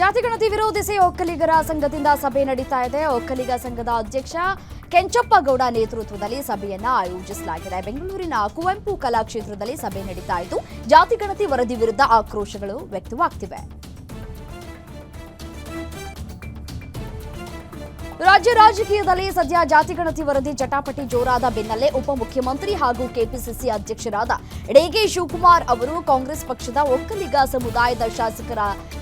ಜಾತಿಗಣತಿ ವಿರೋಧಿಸಿ ಒಕ್ಕಲಿಗರ ಸಂಘದಿಂದ ಸಭೆ ನಡೀತಾ ಇದೆ. ಒಕ್ಕಲಿಗ ಸಂಘದ ಅಧ್ಯಕ್ಷ ಕೆಂಚಪ್ಪಗೌಡ ನೇತೃತ್ವದಲ್ಲಿ ಸಭೆಯನ್ನ ಆಯೋಜಿಸಲಾಗಿದೆ. ಬೆಂಗಳೂರಿನ ಕುವೆಂಪು ಕಲಾಕ್ಷೇತ್ರದಲ್ಲಿ ಸಭೆ ನಡೀತಾ ಇದ್ದು ಜಾತಿಗಣತಿ ವರದಿ ವಿರುದ್ಧ ಆಕ್ರೋಶಗಳು ವ್ಯಕ್ತವಾಗ್ತಿವೆ. ರಾಜ್ಯ ರಾಜಕೀಯದಲ್ಲಿ ಸದ್ಯ ಜಾತಿಗಣತಿ ವರದಿ ಜಟಾಪಟಿ ಜೋರಾದ ಬೆನ್ನಲ್ಲೇ ಉಪಮುಖ್ಯಮಂತ್ರಿ ಹಾಗೂ ಕೆಪಿಸಿಸಿ ಅಧ್ಯಕ್ಷರಾದ ಡಿಕೆ ಶಿವಕುಮಾರ್ ಅವರು ಕಾಂಗ್ರೆಸ್ ಪಕ್ಷದ ಒಕ್ಕಲಿಗ ಸಮುದಾಯದ ಶಾಸಕರ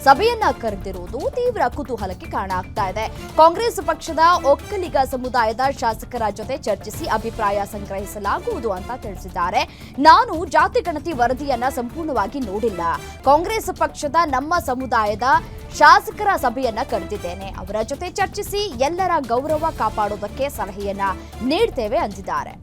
ಸಭೆಯನ್ನ ಕರೆದಿರುವುದು ತೀವ್ರ ಕುತೂಹಲಕ್ಕೆ ಕಾರಣ ಆಗ್ತಾ ಇದೆ. ಕಾಂಗ್ರೆಸ್ ಪಕ್ಷದ ಒಕ್ಕಲಿಗ ಸಮುದಾಯದ ಶಾಸಕರ ಜೊತೆ ಚರ್ಚಿಸಿ ಅಭಿಪ್ರಾಯ ಸಂಗ್ರಹಿಸಲಾಗುವುದು ಅಂತ ತಿಳಿಸಿದ್ದಾರೆ. ನಾನು ಜಾತಿಗಣತಿ ವರದಿಯನ್ನ ಸಂಪೂರ್ಣವಾಗಿ ನೋಡಿಲ್ಲ. ಕಾಂಗ್ರೆಸ್ ಪಕ್ಷದ ನಮ್ಮ ಸಮುದಾಯದ ಶಾಸಕರ ಸಭೆಯನ್ನ ಕರೆದಿದ್ದೇನೆ. ಅವರ ಜೊತೆ ಚರ್ಚಿಸಿ ಎಲ್ಲರ ಗೌರವ ಕಾಪಾಡುವುದಕ್ಕೆ ಸಲಹೆಯನ್ನ ನೀಡ್ತೇವೆ ಅಂದಿದ್ದಾರೆ.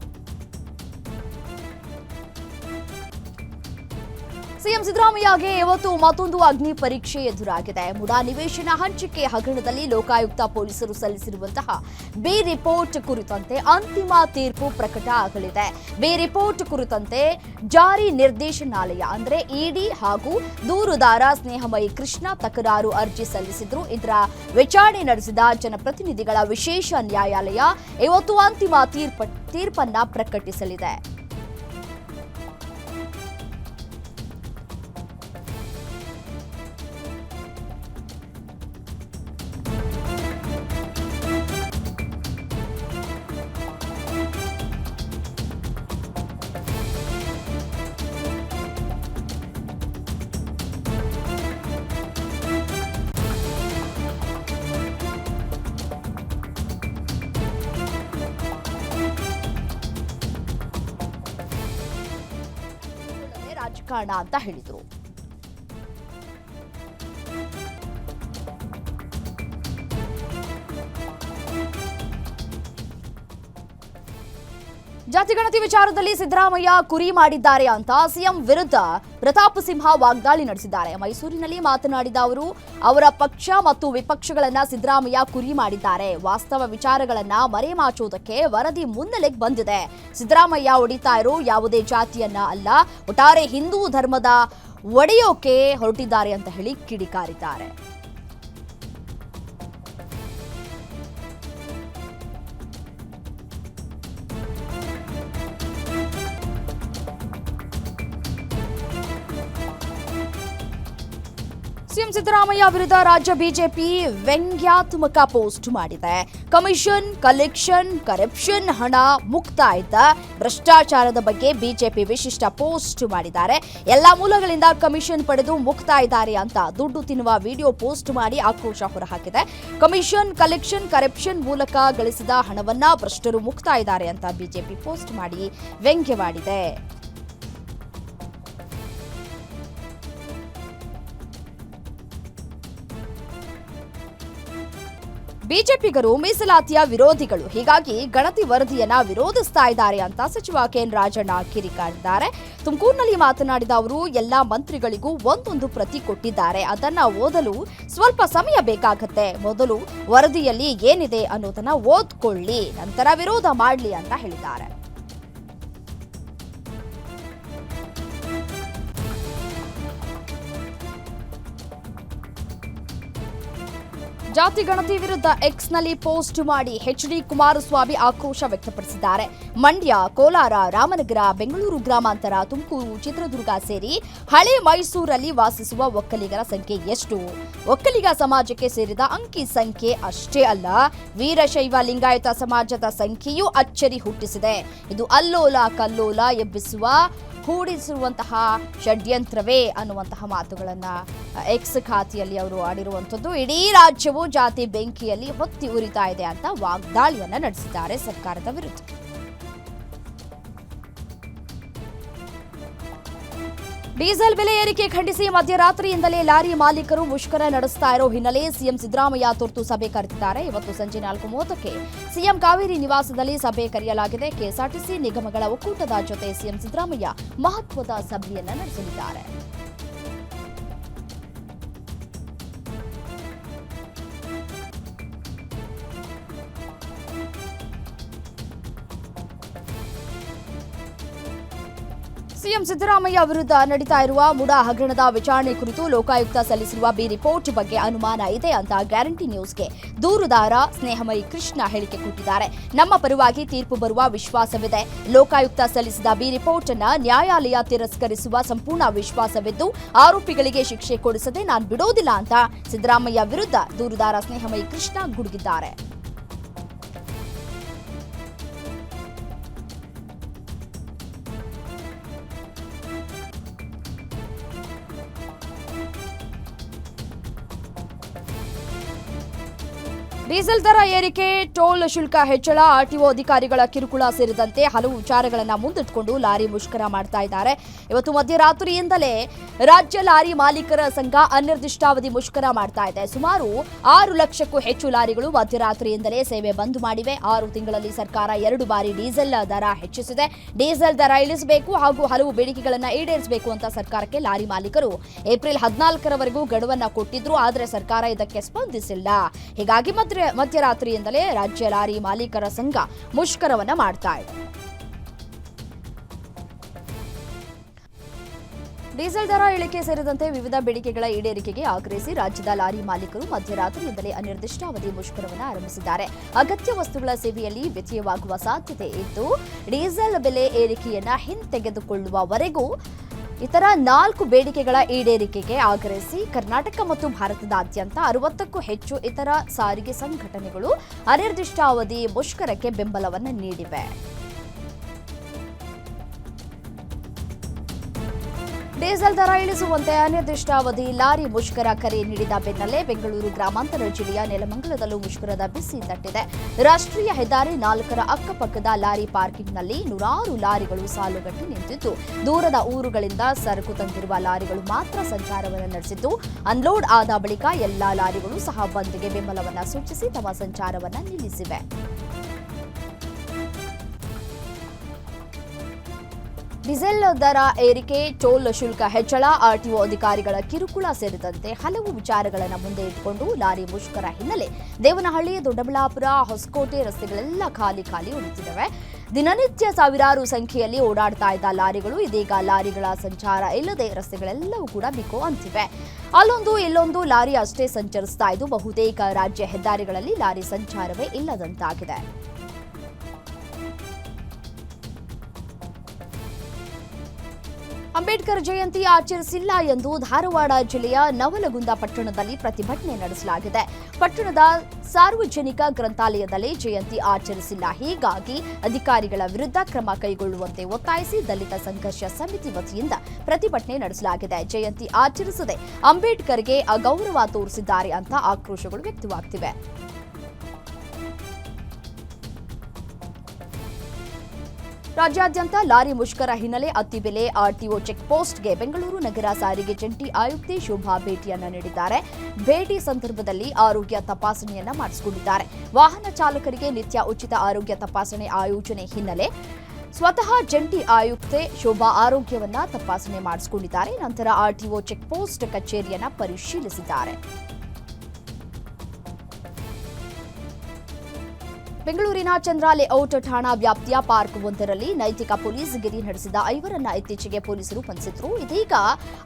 ಸಿಎಂ ಸಿದ್ದರಾಮಯ್ಯಗೆ ಇವತ್ತು ಮತ್ತೊಂದು ಅಗ್ನಿ ಪರೀಕ್ಷೆ ಎದುರಾಗಿದೆ. ಮುಡಾ ನಿವೇಶನ ಹಂಚಿಕೆ ಹಗರಣದಲ್ಲಿ ಲೋಕಾಯುಕ್ತ ಪೊಲೀಸರು ಸಲ್ಲಿಸಿರುವಂತಹ ಬಿ ರಿಪೋರ್ಟ್ ಕುರಿತಂತೆ ಅಂತಿಮ ತೀರ್ಪು ಪ್ರಕಟ ಆಗಲಿದೆ. ಬಿ ರಿಪೋರ್ಟ್ ಕುರಿತಂತೆ ಜಾರಿ ನಿರ್ದೇಶನಾಲಯ ಅಂದ್ರೆ ಇಡಿ ಹಾಗೂ ದೂರುದಾರ ಸ್ನೇಹಮಯಿ ಕೃಷ್ಣ ತಕರಾರು ಅರ್ಜಿ ಸಲ್ಲಿಸಿದ್ರು. ಇದರ ವಿಚಾರಣೆ ನಡೆಸಿದ ಜನಪ್ರತಿನಿಧಿಗಳ ವಿಶೇಷ ನ್ಯಾಯಾಲಯ ಇವತ್ತು ಅಂತಿಮ ತೀರ್ಪನ್ನ ಪ್ರಕಟಿಸಲಿದೆ. ರಾಜಕಾರಣ ಅಂತ ಹೇಳಿದರು. ಜಾತಿಗಣತಿ ವಿಚಾರದಲ್ಲಿ ಸಿದ್ದರಾಮಯ್ಯ ಕುರಿ ಮಾಡಿದ್ದಾರೆ ಅಂತ ಸಿಎಂ ವಿರುದ್ಧ ಪ್ರತಾಪ್ ಸಿಂಹ ವಾಗ್ದಾಳಿ ನಡೆಸಿದ್ದಾರೆ. ಮೈಸೂರಿನಲ್ಲಿ ಮಾತನಾಡಿದ ಅವರು ಅವರ ಪಕ್ಷ ಮತ್ತು ವಿಪಕ್ಷಗಳನ್ನ ಸಿದ್ದರಾಮಯ್ಯ ಕುರಿ ಮಾಡಿದ್ದಾರೆ. ವಾಸ್ತವ ವಿಚಾರಗಳನ್ನ ಮರೆಮಾಚುವುದಕ್ಕೆ ವರದಿ ಮುನ್ನೆಲೆಗೆ ಬಂದಿದೆ. ಸಿದ್ದರಾಮಯ್ಯ ಒಡಿತಾ ಇರೋ ಯಾವುದೇ ಜಾತಿಯನ್ನ ಅಲ್ಲ, ಒಟ್ಟಾರೆ ಹಿಂದೂ ಧರ್ಮದ ಒಡೆಯೋಕೆ ಹೊರಟಿದ್ದಾರೆ ಅಂತ ಹೇಳಿ ಕಿಡಿಕಾರಿದ್ದಾರೆ. ಸಿಎಂ ಸಿದ್ದರಾಮಯ್ಯ ವಿರುದ್ಧ ರಾಜ್ಯ ಬಿಜೆಪಿ ವ್ಯಂಗ್ಯಾತ್ಮಕ ಪೋಸ್ಟ್ ಮಾಡಿದೆ. ಕಮಿಷನ್, ಕಲೆಕ್ಷನ್, ಕರಪ್ಷನ್, ಹಣ ಮುಕ್ತಾಯದ ಭ್ರಷ್ಟಾಚಾರದ ಬಗ್ಗೆ ಬಿಜೆಪಿ ವಿಶಿಷ್ಟ ಪೋಸ್ಟ್ ಮಾಡಿದ್ದಾರೆ. ಎಲ್ಲಾ ಮೂಲಗಳಿಂದ ಕಮಿಷನ್ ಪಡೆದು ಮುಕ್ತಾ ಇದ್ದಾರೆ ಅಂತ ದುಡ್ಡು ತಿನ್ನುವ ವಿಡಿಯೋ ಪೋಸ್ಟ್ ಮಾಡಿ ಆಕ್ರೋಶ ಹೊರಹಾಕಿದೆ. ಕಮಿಷನ್, ಕಲೆಕ್ಷನ್, ಕರಪ್ಷನ್ ಮೂಲಕ ಗಳಿಸಿದ ಹಣವನ್ನ ಭ್ರಷ್ಟರು ಮುಕ್ತಾ ಇದ್ದಾರೆ ಅಂತ ಬಿಜೆಪಿ ಪೋಸ್ಟ್ ಮಾಡಿ ವ್ಯಂಗ್ಯವಾಡಿದೆ. ಬಿಜೆಪಿಗರು ಮೀಸಲಾತಿಯ ವಿರೋಧಿಗಳು, ಹೀಗಾಗಿ ಗಣತಿ ವರದಿಯನ್ನ ವಿರೋಧಿಸ್ತಾ ಇದ್ದಾರೆ ಅಂತ ಸಚಿವ ಕೆಎನ್ ರಾಜಣ್ಣ ಕಿಡಿಕಾರಿದ್ದಾರೆ. ತುಮಕೂರಿನಲ್ಲಿ ಮಾತನಾಡಿದ ಅವರು ಎಲ್ಲಾ ಮಂತ್ರಿಗಳಿಗೂ ಒಂದೊಂದು ಪ್ರತಿ ಕೊಟ್ಟಿದ್ದಾರೆ. ಅದನ್ನ ಓದಲು ಸ್ವಲ್ಪ ಸಮಯ ಬೇಕಾಗತ್ತೆ. ಮೊದಲು ವರದಿಯಲ್ಲಿ ಏನಿದೆ ಅನ್ನೋದನ್ನ ಓದ್ಕೊಳ್ಳಿ, ನಂತರ ವಿರೋಧ ಮಾಡಲಿ ಅಂತ ಹೇಳಿದ್ದಾರೆ. ಜಾತಿಗಣತಿ ವಿರುದ್ಧ ಎಕ್ಸ್ನಲ್ಲಿ ಪೋಸ್ಟ್ ಮಾಡಿ ಎಚ್ಡಿ ಕುಮಾರಸ್ವಾಮಿ ಆಕ್ರೋಶ ವ್ಯಕ್ತಪಡಿಸಿದ್ದಾರೆ. ಮಂಡ್ಯ, ಕೋಲಾರ, ರಾಮನಗರ, ಬೆಂಗಳೂರು ಗ್ರಾಮಾಂತರ, ತುಮಕೂರು, ಚಿತ್ರದುರ್ಗ ಸೇರಿ ಹಳೆ ಮೈಸೂರಲ್ಲಿ ವಾಸಿಸುವ ಒಕ್ಕಲಿಗರ ಸಂಖ್ಯೆ ಎಷ್ಟು? ಒಕ್ಕಲಿಗ ಸಮಾಜಕ್ಕೆ ಸೇರಿದ ಅಂಕಿ ಸಂಖ್ಯೆ ಅಷ್ಟೇ ಅಲ್ಲ, ವೀರಶೈವ ಲಿಂಗಾಯತ ಸಮಾಜದ ಸಂಖ್ಯೆಯೂ ಅಚ್ಚರಿ ಹುಟ್ಟಿಸಿದೆ. ಇದು ಅಲ್ಲೋಲ ಕಲ್ಲೋಲ ಎಬ್ಬಿಸುವ ಹೂಡಿಸಿರುವಂತಹ ಷಡ್ಯಂತ್ರವೇ ಅನ್ನುವಂತಹ ಮಾತುಗಳನ್ನ ಎಕ್ಸ್ ಖಾತೆಯಲ್ಲಿ ಅವರು ಆಡಿರುವಂಥದ್ದು. ಇಡೀ ರಾಜ್ಯವು ಜಾತಿ ಬೆಂಕಿಯಲ್ಲಿ ಹೊತ್ತಿ ಉರಿತಾ ಇದೆ ಅಂತ ವಾಗ್ದಾಳಿಯನ್ನ ನಡೆಸಿದ್ದಾರೆ ಸರ್ಕಾರದ ವಿರುದ್ಧ. ಡೀಸೆಲ್ ಬೆಲೆ ಏರಿಕೆ ಖಂಡಿಸಿ ಮಧ್ಯರಾತ್ರಿಯಿಂದಲೇ ಲಾರಿ ಮಾಲೀಕರು ಮುಷ್ಕರ ನಡೆಸ್ತಾ ಇರೋ ಹಿನ್ನೆಲೆ ಸಿಎಂ ಸಿದ್ದರಾಮಯ್ಯ ತುರ್ತು ಸಭೆ ಕರೆದಿದ್ದಾರೆ. ಇವತ್ತು ಸಂಜೆ 4:30ಕ್ಕೆ ಸಿಎಂ ಕಾವೇರಿ ನಿವಾಸದಲ್ಲಿ ಸಭೆ ಕರೆಯಲಾಗಿದೆ. ಕೆಎಸ್ಆರ್ಟಿಸಿ ನಿಗಮಗಳ ಒಕ್ಕೂಟದ ಜೊತೆ ಸಿಎಂ ಸಿದ್ದರಾಮಯ್ಯ ಮಹತ್ವದ ಸಭೆಯನ್ನ ನಡೆಸಲಿದ್ದಾರೆ. ಸಿಎಂ ಸಿದ್ದರಾಮಯ್ಯ ವಿರುದ್ಧ ನಡೀತಾ ಇರುವ ಮುಡಾ ಹಗರಣದ ವಿಚಾರಣೆ ಕುರಿತು ಲೋಕಾಯುಕ್ತ ಸಲ್ಲಿಸಿರುವ ಬಿ ರಿಪೋರ್ಟ್ ಬಗ್ಗೆ ಅನುಮಾನ ಇದೆ ಅಂತ ಗ್ಯಾರಂಟಿ ನ್ಯೂಸ್ಗೆ ದೂರುದಾರ ಸ್ನೇಹಮಯಿ ಕೃಷ್ಣ ಹೇಳಿಕೆ ಕೊಟ್ಟಿದ್ದಾರೆ. ನಮ್ಮ ಪರವಾಗಿ ತೀರ್ಪು ಬರುವ ವಿಶ್ವಾಸವಿದೆ. ಲೋಕಾಯುಕ್ತ ಸಲ್ಲಿಸಿದ ಬಿ ರಿಪೋರ್ಟ್ ಅನ್ನು ನ್ಯಾಯಾಲಯ ತಿರಸ್ಕರಿಸುವ ಸಂಪೂರ್ಣ ವಿಶ್ವಾಸವಿದ್ದು ಆರೋಪಿಗಳಿಗೆ ಶಿಕ್ಷೆ ಕೊಡಿಸದೆ ನಾನು ಬಿಡೋದಿಲ್ಲ ಅಂತ ಸಿದ್ದರಾಮಯ್ಯ ವಿರುದ್ಧ ದೂರುದಾರ ಸ್ನೇಹಮಯಿ ಕೃಷ್ಣ ಗುಡುಗಿದ್ದಾರೆ. ಡೀಸೆಲ್ ದರ ಏರಿಕೆ, ಟೋಲ್ ಶುಲ್ಕ ಹೆಚ್ಚಳ, ಆರ್ಟಿಒ ಅಧಿಕಾರಿಗಳ ಕಿರುಕುಳ ಸೇರಿದಂತೆ ಹಲವು ವಿಚಾರಗಳನ್ನು ಮುಂದಿಟ್ಟುಕೊಂಡು ಲಾರಿ ಮುಷ್ಕರ ಮಾಡ್ತಾ ಇದ್ದಾರೆ. ಇವತ್ತು ಮಧ್ಯರಾತ್ರಿಯಿಂದಲೇ ರಾಜ್ಯ ಲಾರಿ ಮಾಲೀಕರ ಸಂಘ ಅನಿರ್ದಿಷ್ಟಾವಧಿ ಮುಷ್ಕರ ಮಾಡ್ತಾ ಇದೆ. ಸುಮಾರು 6 ಲಕ್ಷಕ್ಕೂ ಹೆಚ್ಚು ಲಾರಿಗಳು ಮಧ್ಯರಾತ್ರಿಯಿಂದಲೇ ಸೇವೆ ಬಂದ್ ಮಾಡಿವೆ. 6 ತಿಂಗಳಲ್ಲಿ ಸರ್ಕಾರ 2 ಬಾರಿ ಡೀಸೆಲ್ ದರ ಹೆಚ್ಚಿಸಿದೆ. ಡೀಸೆಲ್ ದರ ಇಳಿಸಬೇಕು ಹಾಗೂ ಹಲವು ಬೇಡಿಕೆಗಳನ್ನು ಈಡೇರಿಸಬೇಕು ಅಂತ ಸರ್ಕಾರಕ್ಕೆ ಲಾರಿ ಮಾಲೀಕರು ಏಪ್ರಿಲ್ 14ರವರೆಗೂ ಗಡುವನ್ನ ಕೊಟ್ಟಿದ್ರು. ಆದರೆ ಸರ್ಕಾರ ಇದಕ್ಕೆ ಸ್ಪಂದಿಸಿಲ್ಲ. ಹೀಗಾಗಿ ಮಧ್ಯರಾತ್ರಿಯಿಂದಲೇ ರಾಜ್ಯ ಲಾರಿ ಮಾಲೀಕರ ಸಂಘ ಮುಷ್ಕರವನ್ನ ಮಾಡ್ತಾ ಇದೆ. ಡೀಸೆಲ್ ದರ ಇಳಿಕೆ ಸೇರಿದಂತೆ ವಿವಿಧ ಬೇಡಿಕೆಗಳ ಈಡೇರಿಕೆಗೆ ಆಗ್ರಹಿಸಿ ರಾಜ್ಯದ ಲಾರಿ ಮಾಲೀಕರು ಮಧ್ಯರಾತ್ರಿಯಿಂದಲೇ ಅನಿರ್ದಿಷ್ಟಾವಧಿ ಮುಷ್ಕರವನ್ನು ಆರಂಭಿಸಿದ್ದಾರೆ. ಅಗತ್ಯ ವಸ್ತುಗಳ ಸೇವೆಯಲ್ಲಿ ವ್ಯತ್ಯಯವಾಗುವ ಸಾಧ್ಯತೆ ಇದ್ದು ಡೀಸೆಲ್ ಬೆಲೆ ಏರಿಕೆಯನ್ನ ಹಿಂತೆಗೆದುಕೊಳ್ಳುವವರೆಗೂ ಇತರ 4 ಬೇಡಿಕೆಗಳ ಈಡೇರಿಕೆಗೆ ಆಗ್ರಹಿಸಿ ಕರ್ನಾಟಕ ಮತ್ತು ಭಾರತದಾದ್ಯಂತ 60ಕ್ಕೂ ಹೆಚ್ಚು ಇತರ ಸಾರಿಗೆ ಸಂಘಟನೆಗಳು ಅನಿರ್ದಿಷ್ಟಾವಧಿ ಮುಷ್ಕರಕ್ಕೆ ಬೆಂಬಲವನ್ನು ನೀಡಿವೆ. ಡೀಸೆಲ್ ದರ ಇಳಿಸುವಂತೆ ಅನಿರ್ದಿಷ್ಟಾವಧಿ ಲಾರಿ ಮುಷ್ಕರ ಕರೆ ನೀಡಿದ ಬೆನ್ನಲ್ಲೇ ಬೆಂಗಳೂರು ಗ್ರಾಮಾಂತರ ಜಿಲ್ಲೆಯ ನೆಲಮಂಗಲದಲ್ಲೂ ಮುಷ್ಕರದ ಬಿಸಿ ತಟ್ಟಿದೆ. ರಾಷ್ಟ್ರೀಯ ಹೆದ್ದಾರಿ 4ರ ಅಕ್ಕಪಕ್ಕದ ಲಾರಿ ಪಾರ್ಕಿಂಗ್ನಲ್ಲಿ ನೂರಾರು ಲಾರಿಗಳು ಸಾಲುಗಟ್ಟಿ ನಿಂತಿದ್ದು ದೂರದ ಊರುಗಳಿಂದ ಸರಕು ತಂದಿರುವ ಲಾರಿಗಳು ಮಾತ್ರ ಸಂಚಾರವನ್ನು ನಡೆಸಿದ್ದು ಅನ್ಲೋಡ್ ಆದ ಬಳಿಕ ಎಲ್ಲಾ ಲಾರಿಗಳು ಸಹ ಬಂದ್ಗೆ ಬೆಂಬಲವನ್ನು ಸೂಚಿಸಿ ತಮ್ಮ ಸಂಚಾರವನ್ನು ನಿಲ್ಲಿಸಿವೆ. ಡೀಸೆಲ್ ದರ ಏರಿಕೆ, ಟೋಲ್ ಶುಲ್ಕ ಹೆಚ್ಚಳ, ಆರ್ಟಿಒ ಅಧಿಕಾರಿಗಳ ಕಿರುಕುಳ ಸೇರಿದಂತೆ ಹಲವು ವಿಚಾರಗಳನ್ನು ಮುಂದೆ ಇಟ್ಟುಕೊಂಡು ಲಾರಿ ಮುಷ್ಕರ ಹಿನ್ನೆಲೆ ದೇವನಹಳ್ಳಿ, ದೊಡ್ಡಬಳ್ಳಾಪುರ, ಹೊಸಕೋಟೆ ರಸ್ತೆಗಳೆಲ್ಲ ಖಾಲಿ ಉಳಿದಿವೆ. ದಿನನಿತ್ಯ ಸಾವಿರಾರು ಸಂಖ್ಯೆಯಲ್ಲಿ ಓಡಾಡ್ತಾ ಇದ್ದ ಲಾರಿಗಳು ಇದೀಗ ಲಾರಿಗಳ ಸಂಚಾರ ಇಲ್ಲದೆ ರಸ್ತೆಗಳೆಲ್ಲವೂ ಕೂಡ ಬಿಕೋ ಅಂತಿವೆ. ಅಲ್ಲೊಂದು ಇಲ್ಲೊಂದು ಲಾರಿ ಅಷ್ಟೇ ಸಂಚರಿಸ್ತಾ ಇದ್ದು ಬಹುತೇಕ ರಾಜ್ಯ ಹೆದ್ದಾರಿಗಳಲ್ಲಿ ಲಾರಿ ಸಂಚಾರವೇ ಇಲ್ಲದಂತಾಗಿದೆ. ಅಂಬೇಡ್ಕರ್ ಜಯಂತಿ ಆಚರಿಸಿಲ್ಲ ಎಂದು ಧಾರವಾಡ ಜಿಲ್ಲೆಯ ನವಲಗುಂದ ಪಟ್ಟಣದಲ್ಲಿ ಪ್ರತಿಭಟನೆ ನಡೆಸಲಾಗಿದೆ. ಪಟ್ಟಣದ ಸಾರ್ವಜನಿಕ ಗ್ರಂಥಾಲಯದಲ್ಲಿ ಜಯಂತಿ ಆಚರಿಸಿಲ್ಲ. ಹೀಗಾಗಿ ಅಧಿಕಾರಿಗಳ ವಿರುದ್ಧ ಕ್ರಮ ಕೈಗೊಳ್ಳುವಂತೆ ಒತ್ತಾಯಿಸಿ ದಲಿತ ಸಂಘರ್ಷ ಸಮಿತಿ ವತಿಯಿಂದ ಪ್ರತಿಭಟನೆ ನಡೆಸಲಾಗಿದೆ. ಜಯಂತಿ ಆಚರಿಸದೆ ಅಂಬೇಡ್ಕರ್ಗೆ ಅಗೌರವ ತೋರಿಸಿದ್ದಾರೆ ಅಂತ ಆಕ್ರೋಶಗಳು ವ್ಯಕ್ತವಾಗ್ತಿವೆ. ರಾಜ್ಯಾದ್ಯಂತ ಲಾರಿ ಮುಷ್ಕರ ಹಿನ್ನೆಲೆ ಅತ್ತಿಬೆಲೆ ಆರ್ಟಿಒ ಚೆಕ್ ಪೋಸ್ಟ್ಗೆ ಬೆಂಗಳೂರು ನಗರ ಸಾರಿಗೆ ಜಂಟಿ ಆಯುಕ್ತೆ ಶೋಭಾ ಭೇಟಿಯನ್ನ ನೀಡಿದ್ದಾರೆ. ಭೇಟಿ ಸಂದರ್ಭದಲ್ಲಿ ಆರೋಗ್ಯ ತಪಾಸಣೆಯನ್ನ ಮಾಡಿಸಿಕೊಂಡಿದ್ದಾರೆ. ವಾಹನ ಚಾಲಕರಿಗೆ ನಿತ್ಯ ಉಚಿತ ಆರೋಗ್ಯ ತಪಾಸಣೆ ಆಯೋಜನೆ ಹಿನ್ನೆಲೆ ಸ್ವತಃ ಜಂಟಿ ಆಯುಕ್ತೆ ಶೋಭಾ ಆರೋಗ್ಯವನ್ನ ತಪಾಸಣೆ ಮಾಡಿಸಿಕೊಂಡಿದ್ದಾರೆ. ನಂತರ ಆರ್ಟಿಒ ಚೆಕ್ ಪೋಸ್ಟ್ ಕಚೇರಿಯನ್ನ ಪರಿಶೀಲಿಸಿದ್ದಾರೆ. ಬೆಂಗಳೂರಿನ ಚಂದ್ರ ಲೇಔಟ್ ಠಾಣಾ ವ್ಯಾಪ್ತಿಯ ಪಾರ್ಕ್ ಒಂದರಲ್ಲಿ ನೈತಿಕ ಪೊಲೀಸ್ ಗಿರಿ ನಡೆಸಿದ 5ರನ್ನ ಇತ್ತೀಚೆಗೆ ಪೊಲೀಸರು ಬಂಧಿಸಿದ್ರು. ಇದೀಗ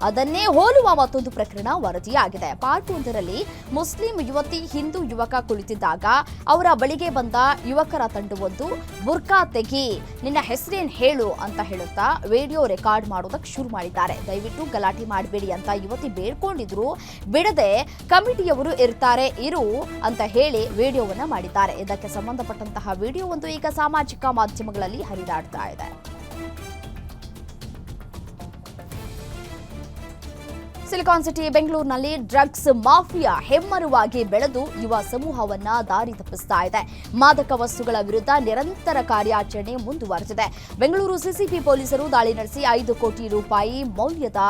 ಅದನ್ನೇ ಹೋಲುವ ಮತ್ತೊಂದು ಪ್ರಕರಣ ವರದಿಯಾಗಿದೆ. ಪಾರ್ಕ್ ಒಂದರಲ್ಲಿ ಮುಸ್ಲಿಂ ಯುವತಿ, ಹಿಂದೂ ಯುವಕ ಕುಳಿತಿದ್ದಾಗ ಅವರ ಬಳಿಗೆ ಬಂದ ಯುವಕರ ತಂಡವೊಂದು ಬುರ್ಕಾ ತೆಗಿ, ನಿನ್ನ ಹೆಸರೇನ್ ಹೇಳು ಅಂತ ಹೇಳುತ್ತಾ ವಿಡಿಯೋ ರೆಕಾರ್ಡ್ ಮಾಡೋದಕ್ಕೆ ಶುರು ಮಾಡಿದ್ದಾರೆ. ದಯವಿಟ್ಟು ಗಲಾಟೆ ಮಾಡಬೇಡಿ ಅಂತ ಯುವತಿ ಬೇಡ್ಕೊಂಡಿದ್ರು. ಬಿಡದೆ ಕಮಿಟಿಯವರು ಇರ್ತಾರೆ ಇರು ಅಂತ ಹೇಳಿ ವಿಡಿಯೋವನ್ನ ಮಾಡಿದ್ದಾರೆ. ಇದಕ್ಕೆ ಸಂಬಂಧಪಟ್ಟಂತಹ ವಿಡಿಯೋವೊಂದು ಈಗ ಸಾಮಾಜಿಕ ಮಾಧ್ಯಮಗಳಲ್ಲಿ ಹರಿದಾಡ್ತಾ ಇದೆ. ಸಿಲಿಕಾನ್ ಸಿಟಿ ಬೆಂಗಳೂರಿನಲ್ಲಿ ಡ್ರಗ್ಸ್ ಮಾಫಿಯಾ ಹೆಮ್ಮರವಾಗಿ ಬೆಳೆದು ಯುವ ಸಮೂಹವನ್ನ ದಾರಿ ತಪ್ಪಿಸ್ತಾ ಇದೆ. ಮಾದಕ ವಸ್ತುಗಳ ವಿರುದ್ಧ ನಿರಂತರ ಕಾರ್ಯಾಚರಣೆ ಮುಂದುವರೆದಿದೆ. ಬೆಂಗಳೂರು ಸಿಸಿಬಿ ಪೊಲೀಸರು ದಾಳಿ ನಡೆಸಿ 5 ಕೋಟಿ ರೂಪಾಯಿ ಮೌಲ್ಯದ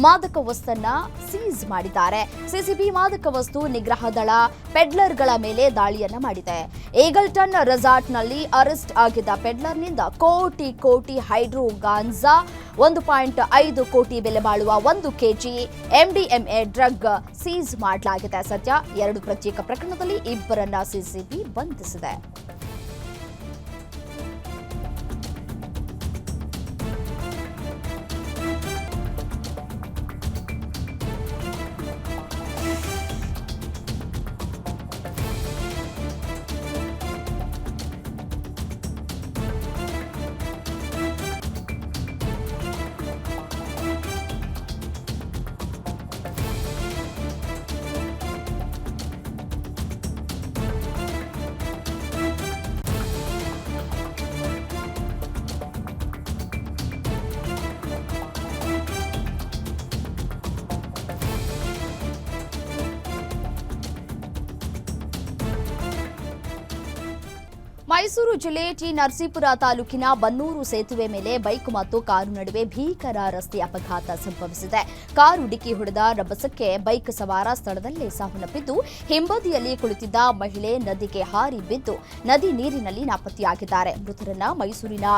ಮಾದಕ ವಸ್ತನ್ನ ಸೀಸ್ ಮಾಡಿದ್ದಾರೆ. ಸಿಸಿಬಿ ಮಾದಕ ವಸ್ತು ನಿಗ್ರಹ ದಳ ಪೆಡ್ಲರ್ಗಳ ಮೇಲೆ ದಾಳಿಯನ್ನ ಮಾಡಿದೆ. ಏಗಲ್ಟನ್ ರೆಸಾರ್ಟ್ನಲ್ಲಿ ಅರೆಸ್ಟ್ ಆಗಿದ್ದ ಪೆಡ್ಲರ್ನಿಂದ ಕೋಟಿ ಹೈಡ್ರೋ ಗಾಂಜಾ, 1.5 ಕೋಟಿ ಬೆಲೆ ಬಾಳುವ 1 ಕೆಜಿ ಎಂಡಿಎಂಎ ಡ್ರಗ್ ಸೀಸ್ ಮಾಡಲಾಗಿದೆ. ಸದ್ಯ 2 ಪ್ರತ್ಯೇಕ ಪ್ರಕರಣದಲ್ಲಿ ಇಬ್ಬರನ್ನ ಸಿಸಿಬಿ ಬಂಧಿಸಿದೆ. ಮೈಸೂರು ಜಿಲ್ಲೆ ಟಿ ನರಸೀಪುರ ತಾಲೂಕಿನ ಬನ್ನೂರು ಸೇತುವೆ ಮೇಲೆ ಬೈಕ್ ಮತ್ತು ಕಾರು ನಡುವೆ ಭೀಕರ ರಸ್ತೆ ಅಪಘಾತ ಸಂಭವಿಸಿದೆ. ಕಾರು ಡಿಕ್ಕಿ ಹೊಡೆದ ರಭಸಕ್ಕೆ ಬೈಕ್ ಸವಾರ ಸ್ಥಳದಲ್ಲೇ ಸಾವನ್ನಪ್ಪಿದ್ದು, ಹಿಂಬದಿಯಲ್ಲಿ ಕುಳಿತಿದ್ದ ಮಹಿಳೆ ನದಿಗೆ ಹಾರಿ ಬಿದ್ದು ನದಿ ನೀರಿನಲ್ಲಿ ನಾಪತ್ತೆಯಾಗಿದ್ದಾರೆ. ಮೃತರನ್ನ ಮೈಸೂರಿನ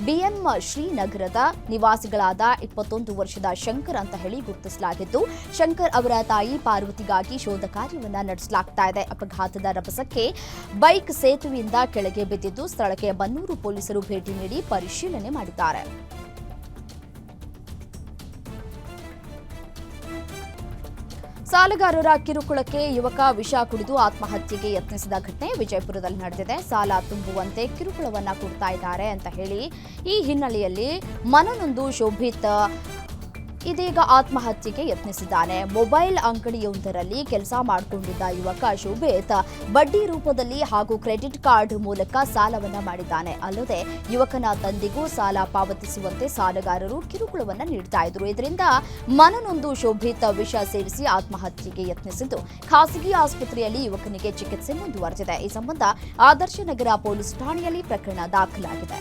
ಬಿಎಂ ಶ್ರೀನಗರದ ನಿವಾಸಿಗಳಾದ 21 ವರ್ಷದ ಶಂಕರ್ ಅಂತ ಹೇಳಿ ಗುರುತಿಸಲಾಗಿದ್ದು, ಶಂಕರ್ ಅವರ ತಾಯಿ ಪಾರ್ವತಿಗಾಗಿ ಶೋಧ ಕಾರ್ಯವನ್ನ ನಡೆಸಲಾಗ್ತಾ ಇದೆ. ಅಪಘಾತದ ರಭಸಕ್ಕೆ ಬೈಕ್ ಸೇತುವೆಯಿಂದ ಕೆಳಗೆ ಬಿದ್ದಿದ್ದು, ಸ್ಥಳಕ್ಕೆ ಬನ್ನೂರು ಪೊಲೀಸರು ಭೇಟಿ ನೀಡಿ ಪರಿಶೀಲನೆ ಮಾಡಿದ್ದಾರೆ. ಸಾಲಗಾರರ ಕಿರುಕುಳಕ್ಕೆ ಯುವಕ ವಿಷ ಕುಡಿದು ಆತ್ಮಹತ್ಯೆಗೆ ಯತ್ನಿಸಿದ ಘಟನೆ ವಿಜಯಪುರದಲ್ಲಿ ನಡೆದಿದೆ. ಸಾಲ ತುಂಬುವಂತೆ ಕಿರುಕುಳವನ್ನ ಕೊಡ್ತಾ ಇದ್ದಾರೆ ಅಂತ ಹೇಳಿ ಈ ಹಿನ್ನೆಲೆಯಲ್ಲಿ ಮನನೊಂದು ಶೋಭಿತ್ ಇದೀಗ ಆತ್ಮಹತ್ಯೆಗೆ ಯತ್ನಿಸಿದ್ದಾನೆ. ಮೊಬೈಲ್ ಅಂಗಡಿಯೊಂದರಲ್ಲಿ ಕೆಲಸ ಮಾಡಿಕೊಂಡಿದ್ದ ಯುವಕ ಶೋಭಿತ್ ಬಡ್ಡಿ ರೂಪದಲ್ಲಿ ಹಾಗೂ ಕ್ರೆಡಿಟ್ ಕಾರ್ಡ್ ಮೂಲಕ ಸಾಲವನ್ನ ಮಾಡಿದ್ದಾನೆ. ಅಲ್ಲದೆ ಯುವಕನ ತಂದೆಗೂ ಸಾಲ ಪಾವತಿಸುವಂತೆ ಸಾಲಗಾರರು ಕಿರುಕುಳವನ್ನ ನೀಡ್ತಾ ಇದ್ರು. ಇದರಿಂದ ಮನನೊಂದು ಶೋಭಿತ್ ವಿಷ ಸೇರಿಸಿ ಆತ್ಮಹತ್ಯೆಗೆ ಯತ್ನಿಸಿದ್ದು, ಖಾಸಗಿ ಆಸ್ಪತ್ರೆಯಲ್ಲಿ ಯುವಕನಿಗೆ ಚಿಕಿತ್ಸೆ ಮುಂದುವರೆದಿದೆ. ಈ ಸಂಬಂಧ ಆದರ್ಶ ನಗರ ಪೊಲೀಸ್ ಠಾಣೆಯಲ್ಲಿ ಪ್ರಕರಣ ದಾಖಲಾಗಿದೆ.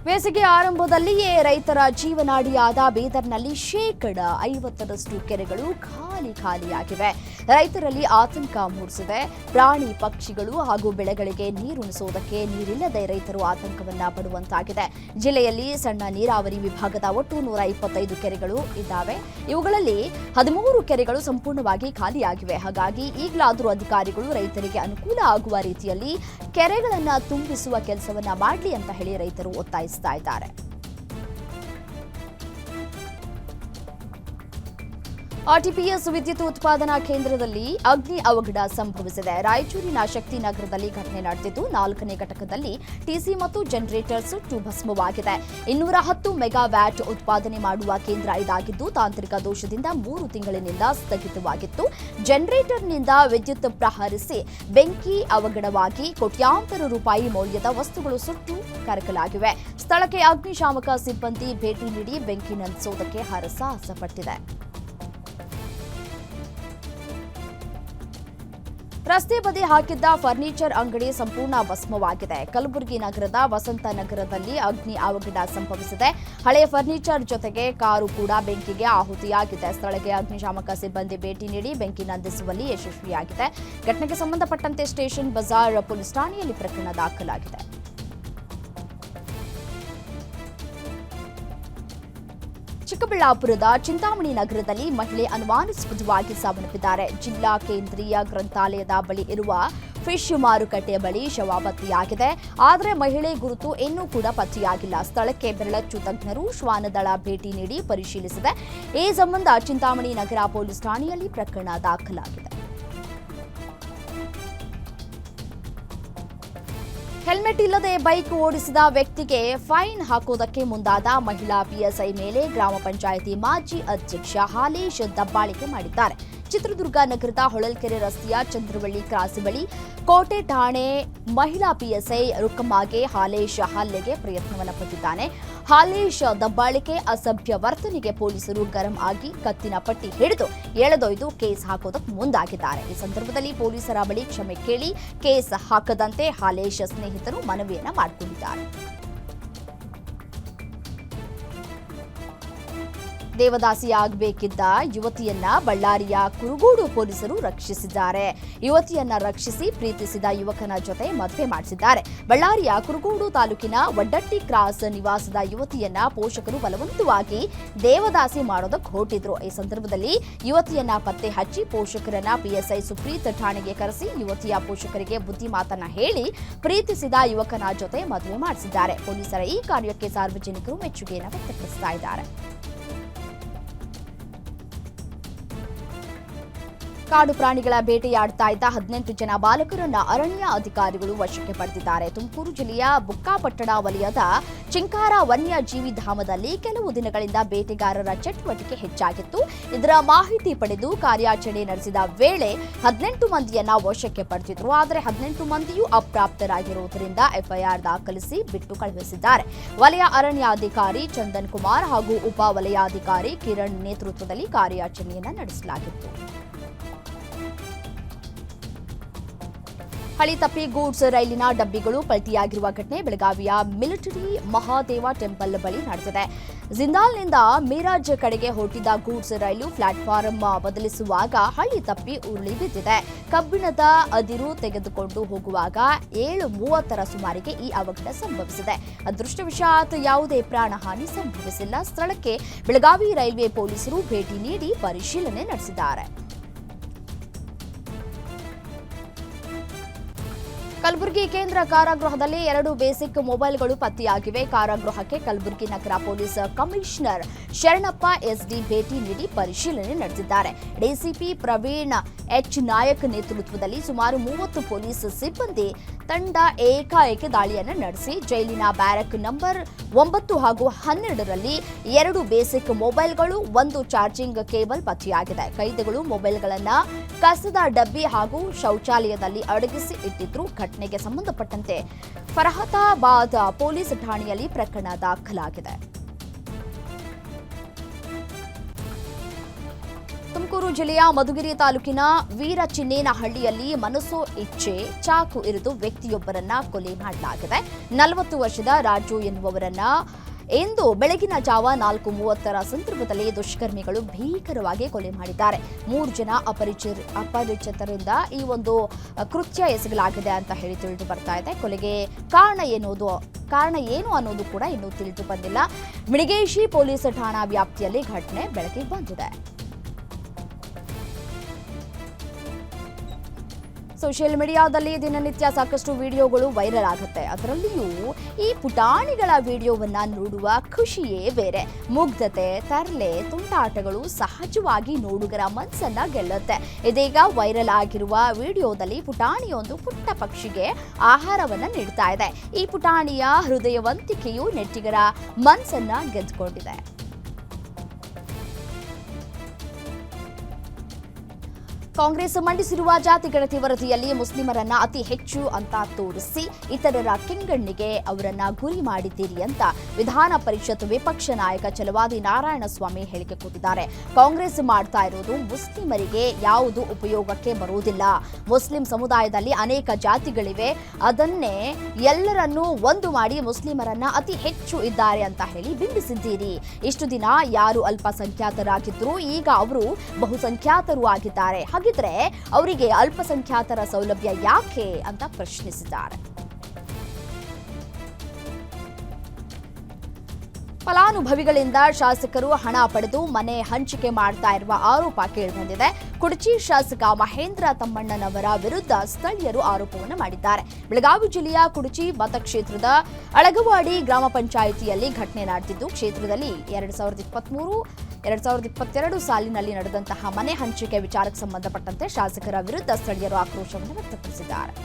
ಬೇಸಿಗೆ ಆರಂಭದಲ್ಲಿಯೇ ರೈತರ ಜೀವನಾಡಿಯಾದ ಬೀದರ್ನಲ್ಲಿ 50% ಕೆರೆಗಳು ಖಾಲಿಯಾಗಿವೆ. ರೈತರಲ್ಲಿ ಆತಂಕ ಮೂಡಿಸಿದೆ. ಪ್ರಾಣಿ ಪಕ್ಷಿಗಳು ಹಾಗೂ ಬೆಳೆಗಳಿಗೆ ನೀರುಣಿಸುವುದಕ್ಕೆ ನೀರಿಲ್ಲದೆ ರೈತರು ಆತಂಕವನ್ನ ಪಡುವಂತಾಗಿದೆ. ಜಿಲ್ಲೆಯಲ್ಲಿ ಸಣ್ಣ ನೀರಾವರಿ ವಿಭಾಗದ ಒಟ್ಟು 125 ಕೆರೆಗಳು ಇದ್ದಾವೆ. ಇವುಗಳಲ್ಲಿ 13 ಕೆರೆಗಳು ಸಂಪೂರ್ಣವಾಗಿ ಖಾಲಿಯಾಗಿವೆ. ಹಾಗಾಗಿ ಈಗಲಾದರೂ ಅಧಿಕಾರಿಗಳು ರೈತರಿಗೆ ಅನುಕೂಲ ಆಗುವ ರೀತಿಯಲ್ಲಿ ಕೆರೆಗಳನ್ನ ತುಂಬಿಸುವ ಕೆಲಸವನ್ನ ಮಾಡಲಿ ಅಂತ ಹೇಳಿ ರೈತರು ಒತ್ತಾಯಿಸ್ತಾ ಇದ್ದಾರೆ. ಆರ್ಟಿಪಿಎಸ್ ವಿದ್ಯುತ್ ಉತ್ಪಾದನಾ ಕೇಂದ್ರದಲ್ಲಿ ಅಗ್ನಿ ಅವಘಡ ಸಂಭವಿಸಿದೆ. ರಾಯಚೂರಿನ ಶಕ್ತಿನಗರದಲ್ಲಿ ಘಟನೆ ನಡೆದಿದ್ದು, 4ನೇ ಘಟಕದಲ್ಲಿ ಟಿಸಿ ಮತ್ತು ಜನರೇಟರ್ ಸುಟ್ಟು ಭಸ್ಮವಾಗಿದೆ. 210 ಮೆಗಾವ್ಯಾಟ್ ಉತ್ಪಾದನೆ ಮಾಡುವ ಕೇಂದ್ರ ಇದಾಗಿದ್ದು, ತಾಂತ್ರಿಕ ದೋಷದಿಂದ 3 ತಿಂಗಳಿನಿಂದ ಸ್ಥಗಿತವಾಗಿತ್ತು. ಜನರೇಟರ್ನಿಂದ ವಿದ್ಯುತ್ ಪ್ರಹರಿಸಿ ಬೆಂಕಿ ಅವಘಡವಾಗಿ ಕೋಟ್ಯಾಂತರ ರೂಪಾಯಿ ಮೌಲ್ಯದ ವಸ್ತುಗಳು ಸುಟ್ಟು ಕರಕಲಾಗಿವೆ. ಸ್ಥಳಕ್ಕೆ ಅಗ್ನಿಶಾಮಕ ಸಿಬ್ಬಂದಿ ಭೇಟಿ ನೀಡಿ ಬೆಂಕಿ ನಂದಿಸುವುದಕ್ಕೆ ಹರಸಾಹಸಪಟ್ಟಿದೆ. ರಸ್ತೆ ಬದಿ ಹಾಕಿದ್ದ ಫರ್ನಿಚರ್ ಅಂಗಡಿ ಸಂಪೂರ್ಣ ಭಸ್ಮವಾಗಿದೆ. ಕಲಬುರಗಿ ನಗರದ ವಸಂತ ನಗರದಲ್ಲಿ ಅಗ್ನಿ ಅವಘಡ ಸಂಭವಿಸಿದೆ. ಹಳೆಯ ಫರ್ನಿಚರ್ ಜೊತೆಗೆ ಕಾರು ಕೂಡ ಬೆಂಕಿಗೆ ಆಹುತಿಯಾಗಿದೆ. ಸ್ಥಳಕ್ಕೆ ಅಗ್ನಿಶಾಮಕ ಸಿಬ್ಬಂದಿ ಭೇಟಿ ನೀಡಿ ಬೆಂಕಿ ನಂದಿಸುವಲ್ಲಿ ಯಶಸ್ವಿಯಾಗಿದೆ. ಘಟನೆಗೆ ಸಂಬಂಧಪಟ್ಟಂತೆ ಸ್ಟೇಷನ್ ಬಜಾರ್ ಪೊಲೀಸ್ ಠಾಣೆಯಲ್ಲಿ ಪ್ರಕರಣ ದಾಖಲಾಗಿದೆ. ಚಿಕ್ಕಬಳ್ಳಾಪುರದ ಚಿಂತಾಮಣಿ ನಗರದಲ್ಲಿ ಮಹಿಳೆ ಅನುಮಾನಾಸ್ಪದವಾಗಿ ಸಾವನ್ನಪ್ಪಿದ್ದಾರೆ. ಜಿಲ್ಲಾ ಕೇಂದ್ರೀಯ ಗ್ರಂಥಾಲಯದ ಬಳಿ ಇರುವ ಫಿಶ್ ಮಾರುಕಟ್ಟೆಯ ಬಳಿ ಶವ ಪತ್ತೆಯಾಗಿದೆ. ಆದರೆ ಮಹಿಳೆ ಗುರುತು ಇನ್ನೂ ಕೂಡ ಪತ್ತೆಯಾಗಿಲ್ಲ. ಸ್ಥಳಕ್ಕೆ ಬೆರಳಚ್ಚು ತಜ್ಞರು ಶ್ವಾನದಳ ಭೇಟಿ ನೀಡಿ ಪರಿಶೀಲಿಸಿದೆ. ಈ ಸಂಬಂಧ ಚಿಂತಾಮಣಿ ನಗರ ಪೊಲೀಸ್ ಠಾಣೆಯಲ್ಲಿ ಪ್ರಕರಣ ದಾಖಲಾಗಿದೆ. ಹೆಲ್ಮೆಟ್ ಇಲ್ಲದೆ ಬೈಕ್ ಓಡಿಸಿದ ವ್ಯಕ್ತಿಗೆ ಫೈನ್ ಹಾಕುವುದಕ್ಕೆ ಮುಂದಾದ ಮಹಿಳಾ ಪಿಎಸ್ಐ ಮೇಲೆ ಗ್ರಾಮ ಪಂಚಾಯಿತಿ ಮಾಜಿ ಅಧ್ಯಕ್ಷ ಹಾಲೇಶ್ ದಬ್ಬಾಳಿಕೆ ಮಾಡಿದ್ದಾರೆ. ಚಿತ್ರದುರ್ಗ ನಗರದ ಹೊಳಲ್ಕೆರೆ ರಸ್ತೆಯ ಚಂದ್ರವಳ್ಳಿ ಕ್ರಾಸ್ ಬಳಿ ಕೋಟೆ ಠಾಣೆ ಮಹಿಳಾ ಪಿಎಸ್ಐ ರುಕ್ಕಮ್ಮಗೆ ಹಾಲೇಶ್ ಹಲ್ಲೆಗೆ ಪ್ರಯತ್ನವನ್ನು ಪಟ್ಟಿದ್ದಾನೆ. ಹಾಲೇಶ್ ದಬ್ಬಾಳಿಕೆ ಅಸಭ್ಯ ವರ್ತನೆಗೆ ಪೊಲೀಸರು ಗರಂ ಆಗಿ ಕತ್ತಿನ ಪಟ್ಟಿ ಹಿಡಿದು ಎಳೆದೊಯ್ದು ಕೇಸ್ ಹಾಕೋದಕ್ಕೆ ಮುಂದಾಗಿದ್ದಾರೆ. ಈ ಸಂದರ್ಭದಲ್ಲಿ ಪೊಲೀಸರ ಬಳಿ ಕ್ಷಮೆ ಕೇಳಿ ಕೇಸ್ ಹಾಕದಂತೆ ಹಾಲೇಶ್ ಸ್ನೇಹಿತರು ಮನವಿಯನ್ನ ಮಾಡಿಕೊಂಡಿದ್ದಾರೆ. ದೇವದಾಸಿಯಾಗಬೇಕಿದ್ದ ಯುವತಿಯನ್ನ ಬಳ್ಳಾರಿಯ ಕುರುಗೋಡು ಪೊಲೀಸರು ರಕ್ಷಿಸಿದ್ದಾರೆ. ಯುವತಿಯನ್ನ ರಕ್ಷಿಸಿ ಪ್ರೀತಿಸಿದ ಯುವಕನ ಜೊತೆ ಮದುವೆ ಮಾಡಿಸಿದ್ದಾರೆ. ಬಳ್ಳಾರಿಯ ಕುರುಗೋಡು ತಾಲೂಕಿನ ವಡ್ಡಟ್ಟಿ ಕ್ರಾಸ್ ನಿವಾಸದ ಯುವತಿಯನ್ನ ಪೋಷಕರು ಬಲವಂತವಾಗಿ ದೇವದಾಸಿ ಮಾಡೋದಕ್ಕೆ ಹೊರಟಿದ್ರು. ಈ ಸಂದರ್ಭದಲ್ಲಿ ಯುವತಿಯನ್ನ ಪತ್ತೆ ಹಚ್ಚಿ ಪೋಷಕರನ್ನ ಪಿಎಸ್ಐ ಸುಪ್ರೀತ್ ಠಾಣೆಗೆ ಕರೆಸಿ ಯುವತಿಯ ಪೋಷಕರಿಗೆ ಬುದ್ಧಿ ಮಾತನ್ನ ಹೇಳಿ ಪ್ರೀತಿಸಿದ ಯುವಕನ ಜೊತೆ ಮದುವೆ ಮಾಡಿಸಿದ್ದಾರೆ. ಪೊಲೀಸರ ಈ ಕಾರ್ಯಕ್ಕೆ ಸಾರ್ವಜನಿಕರು ಮೆಚ್ಚುಗೆಯನ್ನು ವ್ಯಕ್ತಪಡಿಸ್ತಾ ಇದ್ದಾರೆ. ಕಾಡು ಪ್ರಾಣಿಗಳ ಬೇಟೆಯಾಡ್ತಾ ಇದ್ದ 18 ಜನ ಬಾಲಕರನ್ನ ಅರಣ್ಯ ಅಧಿಕಾರಿಗಳು ವಶಕ್ಕೆ ಪಡೆದಿದ್ದಾರೆ. ತುಮಕೂರು ಜಿಲ್ಲೆಯ ಬುಕ್ಕಾಪಟ್ಟಣ ವಲಯದ ಚಿಂಕಾರ ವನ್ಯಜೀವಿ ಧಾಮದಲ್ಲಿ ಕೆಲವು ದಿನಗಳಿಂದ ಬೇಟೆಗಾರರ ಚಟುವಟಿಕೆ ಹೆಚ್ಚಾಗಿತ್ತು. ಇದರ ಮಾಹಿತಿ ಪಡೆದು ಕಾರ್ಯಾಚರಣೆ ನಡೆಸಿದ ವೇಳೆ 18 ಮಂದಿಯನ್ನ ವಶಕ್ಕೆ ಪಡೆದಿದ್ರು. ಆದರೆ 18 ಮಂದಿಯೂ ಅಪ್ರಾಪ್ತರಾಗಿರುವುದರಿಂದ ಎಫ್ಐಆರ್ ದಾಖಲಿಸಿ ಬಿಟ್ಟು ಕಳುಹಿಸಿದ್ದಾರೆ. ವಲಯ ಅರಣ್ಯಾಧಿಕಾರಿ ಚಂದನ್ ಕುಮಾರ್ ಹಾಗೂ ಉಪ ವಲಯಾಧಿಕಾರಿ ಕಿರಣ್ ನೇತೃತ್ವದಲ್ಲಿ ಕಾರ್ಯಾಚರಣೆಯನ್ನು ನಡೆಸಲಾಗಿತ್ತು. ಹಳಿ ತಪ್ಪಿ ಗೂಡ್ಸ್ ರೈಲಿನ ಡಬ್ಬಿಗಳು ಪಲ್ಟಿಯಾಗಿರುವ ಘಟನೆ ಬೆಳಗಾವಿಯ ಮಿಲಿಟರಿ ಮಹಾದೇವ ಟೆಂಪಲ್ ಬಳಿ ನಡೆದಿದೆ. ಜಿಂದಾಲ್ನಿಂದ ಮೀರಾಜ್ ಕಡೆಗೆ ಹೊರಟಿದ್ದ ಗೂಡ್ಸ್ ರೈಲು ಪ್ಲಾಟ್ಫಾರ್ಮ್ ಬದಲಿಸುವಾಗ ಹಳಿ ತಪ್ಪಿ ಉರುಳಿ ಬಿದ್ದಿದೆ. ಕಬ್ಬಿಣದ ಅದಿರು ತೆಗೆದುಕೊಂಡು ಹೋಗುವಾಗ 7:30 ಸುಮಾರಿಗೆ ಈ ಅವಘಡ ಸಂಭವಿಸಿದೆ. ಅದೃಷ್ಟವಶಾತ್ ಯಾವುದೇ ಪ್ರಾಣಹಾನಿ ಸಂಭವಿಸಿಲ್ಲ. ಸ್ಥಳಕ್ಕೆ ಬೆಳಗಾವಿ ರೈಲ್ವೆ ಪೊಲೀಸರು ಭೇಟಿ ನೀಡಿ ಪರಿಶೀಲನೆ ನಡೆಸಿದ್ದಾರೆ. ಕಲಬುರಗಿ ಕೇಂದ್ರ ಕಾರಾಗೃಹದಲ್ಲಿ 2 ಬೇಸಿಕ್ ಮೊಬೈಲ್ಗಳು ಪತ್ತೆಯಾಗಿವೆ. ಕಾರಾಗೃಹಕ್ಕೆ ಕಲಬುರಗಿ ನಗರ ಪೊಲೀಸ್ ಕಮಿಷನರ್ ಶರಣಪ್ಪ ಎಸ್ಡಿ ಭೇಟಿ ನೀಡಿ ಪರಿಶೀಲನೆ ನಡೆಸಿದ್ದಾರೆ. ಡಿಸಿಪಿ ಪ್ರವೀಣ್ ಎಚ್ ನಾಯಕ್ ನೇತೃತ್ವದಲ್ಲಿ ಸುಮಾರು 30 ಪೊಲೀಸ್ ಸಿಬ್ಬಂದಿ ತಂಡ ಏಕಾಏಕಿ ದಾಳಿಯನ್ನು ನಡೆಸಿ ಜೈಲಿನ ಬ್ಯಾರಕ್ ನಂಬರ್ 9 ಹಾಗೂ 12ರಲ್ಲಿ 2 ಬೇಸಿಕ್ ಮೊಬೈಲ್ಗಳು, 1 ಚಾರ್ಜಿಂಗ್ ಕೇಬಲ್ ಪತ್ತೆಯಾಗಿದೆ. ಕೈದಿಗಳು ಮೊಬೈಲ್ಗಳನ್ನು ಕಸದ ಡಬ್ಬಿ ಹಾಗೂ ಶೌಚಾಲಯದಲ್ಲಿ ಅಡಗಿಸಿ ಇಟ್ಟಿದ್ರು. ಘಟನೆಗೆ ಸಂಬಂಧಪಟ್ಟಂತೆ ಫರಹತಾಬಾದ್ ಪೊಲೀಸ್ ಠಾಣೆಯಲ್ಲಿ ಪ್ರಕರಣ ದಾಖಲಾಗಿದೆ. ತುಮಕೂರು ಜಿಲ್ಲೆಯ ಮಧುಗಿರಿ ತಾಲೂಕಿನ ವೀರಚಿನ್ನೇನಹಳ್ಳಿಯಲ್ಲಿ ಮನಸೋ ಇಚ್ಛೆ ಚಾಕು ಇರಿದು ವ್ಯಕ್ತಿಯೊಬ್ಬರನ್ನ ಕೊಲೆ ಮಾಡಲಾಗಿದೆ. 40 ವರ್ಷದ ರಾಜು ಎನ್ನುವವರನ್ನ ಇಂದು ಬೆಳಗಿನ ಜಾವ 4:30 ಸಂದರ್ಭದಲ್ಲಿ ದುಷ್ಕರ್ಮಿಗಳು ಭೀಕರವಾಗಿ ಕೊಲೆ ಮಾಡಿದ್ದಾರೆ. 3 ಜನ ಅಪರಿಚಿತರಿಂದ ಈ ಒಂದು ಕೃತ್ಯ ಎಸಗಲಾಗಿದೆ ಅಂತ ಹೇಳಿ ತಿಳಿದು ಬರ್ತಾ ಇದೆ. ಕೊಲೆಗೆ ಕಾರಣ ಏನು ಅನ್ನೋದು ಕೂಡ ಇನ್ನೂ ತಿಳಿದು ಬಂದಿಲ್ಲ. ಮಿಣಿಗೇಶಿ ಪೊಲೀಸ್ ಠಾಣಾ ವ್ಯಾಪ್ತಿಯಲ್ಲಿ ಘಟನೆ ಬೆಳಕಿಗೆ ಬಂದಿದೆ. ಸೋಷಿಯಲ್ ಮೀಡಿಯಾದಲ್ಲಿ ದಿನನಿತ್ಯ ಸಾಕಷ್ಟು ವಿಡಿಯೋಗಳು ವೈರಲ್ ಆಗುತ್ತೆ. ಅದರಲ್ಲಿಯೂ ಈ ಪುಟಾಣಿಗಳ ವಿಡಿಯೋವನ್ನ ನೋಡುವ ಖುಷಿಯೇ ಬೇರೆ. ಮುಗ್ಧತೆ, ತರ್ಲೆ, ತುಂಟಾಟಗಳು ಸಹಜವಾಗಿ ನೋಡುಗರ ಮನಸ್ಸನ್ನ ಗೆಲ್ಲುತ್ತೆ. ಇದೀಗ ವೈರಲ್ ಆಗಿರುವ ವಿಡಿಯೋದಲ್ಲಿ ಪುಟಾಣಿಯೊಂದು ಪುಟ್ಟ ಪಕ್ಷಿಗೆ ಆಹಾರವನ್ನ ನೀಡ್ತಾ ಇದೆ. ಈ ಪುಟಾಣಿಯ ಹೃದಯವಂತಿಕೆಯು ನೆಟ್ಟಿಗರ ಮನಸ್ಸನ್ನ ಗೆದ್ದುಕೊಂಡಿದೆ. ಕಾಂಗ್ರೆಸ್ ಮಂಡಿಸಿರುವ ಜಾತಿ ಗಣತಿ ವರದಿಯಲ್ಲಿ ಮುಸ್ಲಿಮರನ್ನ ಅತಿ ಹೆಚ್ಚು ಅಂತ ತೋರಿಸಿ ಇತರರ ಕೆಂಗಣ್ಣಿಗೆ ಅವರನ್ನ ಗುರಿ ಮಾಡಿದ್ದೀರಿ ಅಂತ ವಿಧಾನ ಪರಿಷತ್ ವಿಪಕ್ಷ ನಾಯಕ ಛಲವಾದಿ ನಾರಾಯಣಸ್ವಾಮಿ ಹೇಳಿಕೆ ಕೊಟ್ಟಿದ್ದಾರೆ. ಕಾಂಗ್ರೆಸ್ ಮಾಡ್ತಾ ಇರೋದು ಮುಸ್ಲಿಮರಿಗೆ ಯಾವುದು ಉಪಯೋಗಕ್ಕೆ ಬರುವುದಿಲ್ಲ. ಮುಸ್ಲಿಂ ಸಮುದಾಯದಲ್ಲಿ ಅನೇಕ ಜಾತಿಗಳಿವೆ, ಅದನ್ನೇ ಎಲ್ಲರನ್ನೂ ಒಂದು ಮಾಡಿ ಮುಸ್ಲಿಮರನ್ನ ಅತಿ ಹೆಚ್ಚು ಇದ್ದಾರೆ ಅಂತ ಹೇಳಿ ಬಿಂಬಿಸಿದ್ದೀರಿ. ಇಷ್ಟು ದಿನ ಯಾರು ಅಲ್ಪಸಂಖ್ಯಾತರಾಗಿದ್ರು ಈಗ ಅವರು ಬಹುಸಂಖ್ಯಾತರು ಆಗಿದ್ದಾರೆ. ಹಾಗಿದ್ರೆ ಅವರಿಗೆ ಅಲ್ಪಸಂಖ್ಯಾತರ ಸೌಲಭ್ಯ ಯಾಕೆ ಅಂತ ಪ್ರಶ್ನಿಸಿದ್ದಾರೆ. ಫಲಾನುಭವಿಗಳಿಂದ ಶಾಸಕರು ಹಣ ಪಡೆದು ಮನೆ ಹಂಚಿಕೆ ಮಾಡ್ತಾ ಇರುವ ಆರೋಪ ಕೇಳಿಬಂದಿದೆ. ಕುಡಚಿ ಶಾಸಕ ಮಹೇಂದ್ರ ತಮ್ಮಣ್ಣನವರ ವಿರುದ್ಧ ಸ್ಥಳೀಯರು ಆರೋಪವನ್ನು ಮಾಡಿದ್ದಾರೆ. ಬೆಳಗಾವಿ ಜಿಲ್ಲೆಯ ಕುಡಚಿ ಮತಕ್ಷೇತ್ರದ ಅಳಗವಾಡಿ ಗ್ರಾಮ ಪಂಚಾಯಿತಿಯಲ್ಲಿ ಘಟನೆ ನಡೆದಿದ್ದು, ಕ್ಷೇತ್ರದಲ್ಲಿ 2023-2022 ಸಾಲಿನಲ್ಲಿ ನಡೆದಂತಹ ಮನೆ ಹಂಚಿಕೆ ವಿಚಾರಕ್ಕೆ ಸಂಬಂಧಪಟ್ಟಂತೆ ಶಾಸಕರ ವಿರುದ್ಧ ಸ್ಥಳೀಯರು ಆಕ್ರೋಶವನ್ನು ವ್ಯಕ್ತಪಡಿಸಿದ್ದಾರೆ.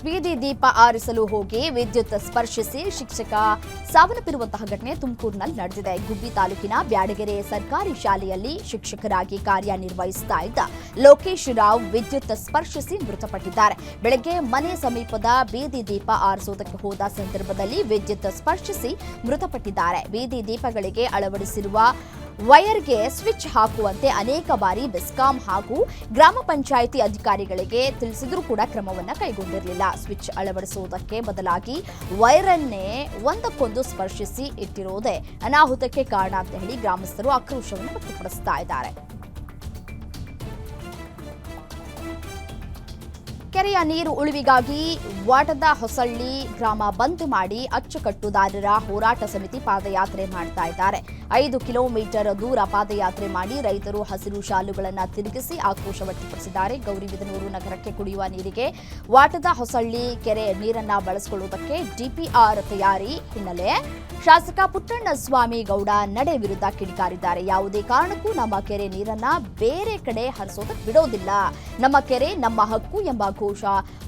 ಬೀದಿ ದೀಪ ಆರಿಸಲು ಹೋಗಿ ವಿದ್ಯುತ್ ಸ್ಪರ್ಶಿಸಿ ಶಿಕ್ಷಕ ಸಾವನ್ನಪ್ಪಿರುವಂತಹ ಘಟನೆ ತುಮಕೂರಿನಲ್ಲಿ ನಡೆದಿದೆ. ಗುಬ್ಬಿ ತಾಲೂಕಿನ ಬ್ಯಾಡಗೆರೆ ಸರ್ಕಾರಿ ಶಾಲೆಯಲ್ಲಿ ಶಿಕ್ಷಕರಾಗಿ ಕಾರ್ಯನಿರ್ವಹಿಸ್ತಾ ಇದ್ದ ಲೋಕೇಶ್ ರಾವ್ ವಿದ್ಯುತ್ ಸ್ಪರ್ಶಿಸಿ ಮೃತಪಟ್ಟಿದ್ದಾರೆ. ಬೆಳಗ್ಗೆ ಮನೆ ಸಮೀಪದ ಬೀದಿ ದೀಪ ಆರಿಸುವುದಕ್ಕೆ ಹೋದ ಸಂದರ್ಭದಲ್ಲಿ ವಿದ್ಯುತ್ ಸ್ಪರ್ಶಿಸಿ ಮೃತಪಟ್ಟಿದ್ದಾರೆ. ಬೀದಿ ದೀಪಗಳಿಗೆ ಅಳವಡಿಸಿರುವ ವೈರ್ಗೆ ಸ್ವಿಚ್ ಹಾಕುವಂತೆ ಅನೇಕ ಬಾರಿ ಬೆಸ್ಕಾಂ ಹಾಗೂ ಗ್ರಾಮ ಪಂಚಾಯಿತಿ ಅಧಿಕಾರಿಗಳಿಗೆ ತಿಳಿಸಿದ್ರೂ ಕೂಡ ಕ್ರಮವನ್ನ ಕೈಗೊಂಡಿರಲಿಲ್ಲ. ಸ್ವಿಚ್ ಅಳವಡಿಸುವುದಕ್ಕೆ ಬದಲಾಗಿ ವೈರನ್ನೇ ಒಂದಕ್ಕೊಂದು ಸ್ಪರ್ಶಿಸಿ ಇಟ್ಟಿರುವುದೇ ಅನಾಹುತಕ್ಕೆ ಕಾರಣ ಅಂತ ಹೇಳಿ ಗ್ರಾಮಸ್ಥರು ಆಕ್ರೋಶವನ್ನು ವ್ಯಕ್ತಪಡಿಸ್ತಾ ಇದ್ದಾರೆ. ಕೆರೆಯ ನೀರು ಉಳಿವಿಗಾಗಿ ವಾಟದ ಹೊಸಳ್ಳಿ ಗ್ರಾಮ ಬಂದ್ ಮಾಡಿ ಅಚ್ಚುಕಟ್ಟುದಾರರ ಹೋರಾಟ ಸಮಿತಿ ಪಾದಯಾತ್ರೆ ಮಾಡ್ತಾ ಇದ್ದಾರೆ. 5 ಕಿಲೋಮೀಟರ್ ದೂರ ಪಾದಯಾತ್ರೆ ಮಾಡಿ ರೈತರು ಹಸಿರು ಶಾಲುಗಳನ್ನು ತಿರುಗಿಸಿ ಆಕ್ರೋಶ ವ್ಯಕ್ತಪಡಿಸಿದ್ದಾರೆ. ಗೌರಿಬಿದನೂರು ನಗರಕ್ಕೆ ಕುಡಿಯುವ ನೀರಿಗೆ ವಾಟದ ಹೊಸಳ್ಳಿ ಕೆರೆ ನೀರನ್ನ ಬಳಸಿಕೊಳ್ಳುವುದಕ್ಕೆ ಡಿಪಿಆರ್ ತಯಾರಿ ಹಿನ್ನೆಲೆ ಶಾಸಕ ಪುಟ್ಟಣ್ಣಸ್ವಾಮಿ ಗೌಡ ನಡೆ ವಿರುದ್ಧ ಕಿಡಿಕಾರಿದ್ದಾರೆ. ಯಾವುದೇ ಕಾರಣಕ್ಕೂ ನಮ್ಮ ಕೆರೆ ನೀರನ್ನ ಬೇರೆ ಕಡೆ ಹರಿಸೋದಕ್ಕೆ ಬಿಡೋದಿಲ್ಲ, ನಮ್ಮ ಕೆರೆ ನಮ್ಮ ಹಕ್ಕು ಎಂಬ ಘೋಷ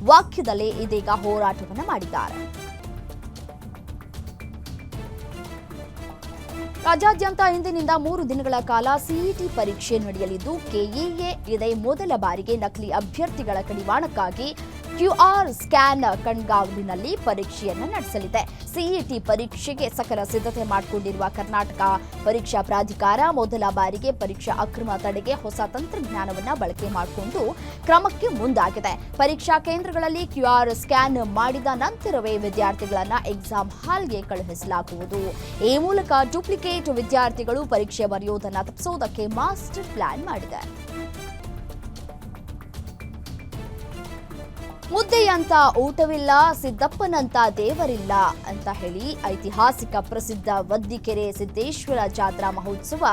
ವಾಕ್ಯದಲ್ಲಿ ಇದೀಗ ಹೋರಾಟವನ್ನು ಮಾಡಿದ್ದಾರೆ. ರಾಜ್ಯಾದ್ಯಂತ ಇಂದಿನಿಂದ 3 ದಿನಗಳ ಕಾಲ ಸಿಇಟಿ ಪರೀಕ್ಷೆ ನಡೆಯಲಿದ್ದು, ಕೆಇಎ ಇದೇ ಮೊದಲ ಬಾರಿಗೆ ನಕಲಿ ಅಭ್ಯರ್ಥಿಗಳ ಕಡಿವಾಣಕ್ಕಾಗಿ ಕ್ಯೂಆರ್ ಸ್ಕ್ಯಾನ್ ಕಣ್ಗಾವಲಿನಲ್ಲಿ ಪರೀಕ್ಷೆಯನ್ನು ನಡೆಸಲಿದೆ. ಸಿಇಟಿ ಪರೀಕ್ಷೆಗೆ ಸಕಲ ಸಿದ್ಧತೆ ಮಾಡಿಕೊಂಡಿರುವ ಕರ್ನಾಟಕ ಪರೀಕ್ಷಾ ಪ್ರಾಧಿಕಾರ ಮೊದಲ ಬಾರಿಗೆ ಪರೀಕ್ಷಾ ಅಕ್ರಮ ತಡೆಗೆ ಹೊಸ ತಂತ್ರಜ್ಞಾನವನ್ನು ಬಳಕೆ ಮಾಡಿಕೊಂಡು ಕ್ರಮಕ್ಕೆ ಮುಂದಾಗಿದೆ. ಪರೀಕ್ಷಾ ಕೇಂದ್ರಗಳಲ್ಲಿ ಕ್ಯೂಆರ್ ಸ್ಕ್ಯಾನ್ ಮಾಡಿದ ನಂತರವೇ ವಿದ್ಯಾರ್ಥಿಗಳನ್ನು ಎಕ್ಸಾಮ್ ಹಾಲ್ಗೆ ಕಳುಹಿಸಲಾಗುವುದು. ಈ ಮೂಲಕ ಡೂಪ್ಲಿಕೇಟ್ ವಿದ್ಯಾರ್ಥಿಗಳು ಪರೀಕ್ಷೆ ಬರೆಯುವುದನ್ನು ತಪ್ಪಿಸುವುದಕ್ಕೆ ಮಾಸ್ಟರ್ ಪ್ಲಾನ್ ಮಾಡಿದೆ. ಮುದ್ದೆಯಂತ ಊಟವಿಲ್ಲ, ಸಿದ್ದಪ್ಪನಂತ ದೇವರಿಲ್ಲ ಅಂತ ಹೇಳಿ ಐತಿಹಾಸಿಕ ಪ್ರಸಿದ್ಧ ವದ್ದಿಕೆರೆ ಸಿದ್ದೇಶ್ವರ ಜಾತ್ರಾ ಮಹೋತ್ಸವ